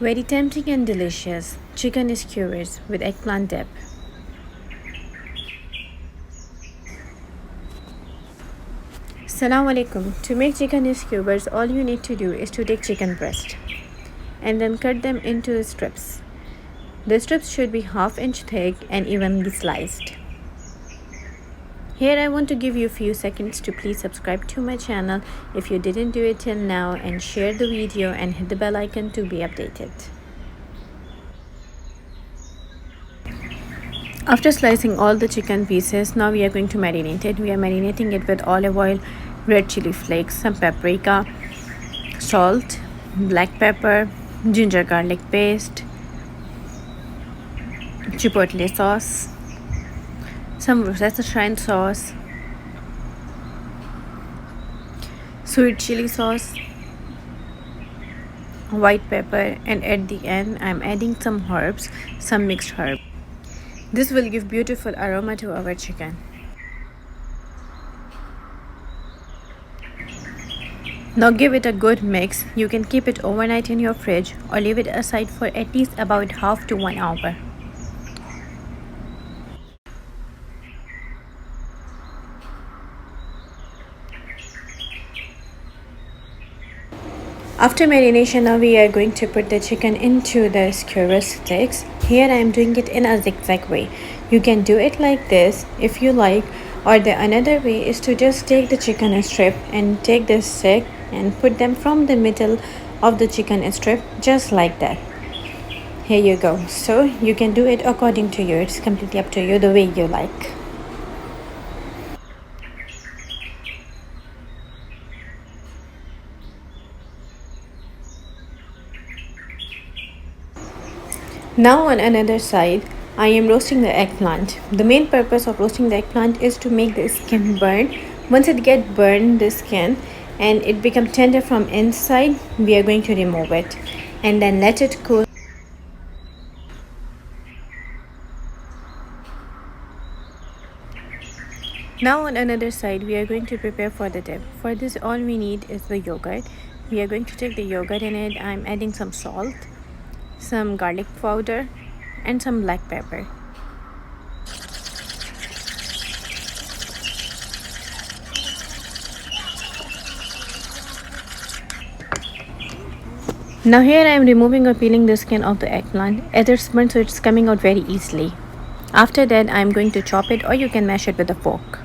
Very tempting and delicious chicken skewers with eggplant dip. Assalamu alaikum. To make chicken skewers, all you need to do is to take chicken breast and then cut them into strips. The strips should be half-inch thick and evenly sliced. Here I want to give you a few seconds to please subscribe to my channel if you didn't do it till now, and share the video and hit the bell icon to be updated. After slicing all the chicken pieces, now we are going to marinate it. We are marinating it with olive oil, red chili flakes, some paprika, salt, black pepper, ginger garlic paste, chipotle sauce, some worcestershire sauce, sweet chili sauce, white pepper, and at the end I'm adding some herbs, some mixed herbs. This will give beautiful aroma to our chicken. Now give it a good mix. You can keep it overnight in your fridge or leave it aside for at least about half to 1 hour. After marination, now we are going to put the chicken into the skewer sticks. Here I am doing it in a zigzag way. You can do it like this if you like, or the another way is to just take the chicken strip and take the stick and put them from the middle of the chicken strip, just like that. Here you go. So you can do it according to you. It's completely up to you, the way you like. Now on another side, I am roasting the eggplant. The main purpose of roasting the eggplant is to make the skin burn. Once it gets burned, the skin, and it becomes tender from inside, we are going to remove it and then let it cool. Now on another side, we are going to prepare for the dip. For this, all we need is the yogurt. We are going to take the yogurt in it. I'm adding some salt, some garlic powder, and some black pepper. Now here I am removing or peeling the skin of the eggplant as it's burnt, so it's coming out very easily. After that I am going to chop it, or you can mash it with a fork.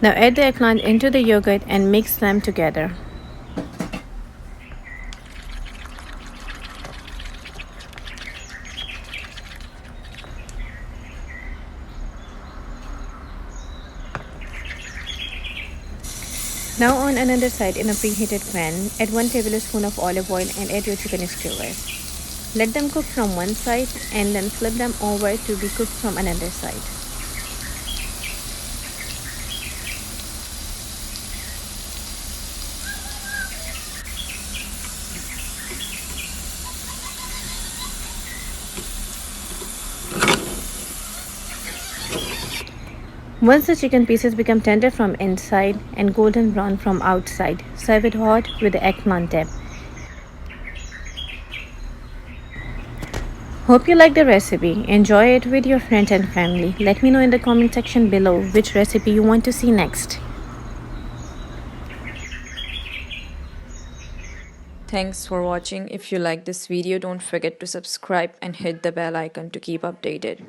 Now add the eggplant into the yogurt and mix them together. Now on another side, in a preheated pan, add 1 tablespoon of olive oil and add your chicken skewers. Let them cook from one side and then flip them over to be cooked from another side. Once the chicken pieces become tender from inside and golden brown from outside, serve it hot with the eggplant dip. Hope you like the recipe. Enjoy it with your friends and family. Let me know in the comment section below which recipe you want to see next. Thanks for watching. If you like this video, don't forget to subscribe and hit the bell icon to keep updated.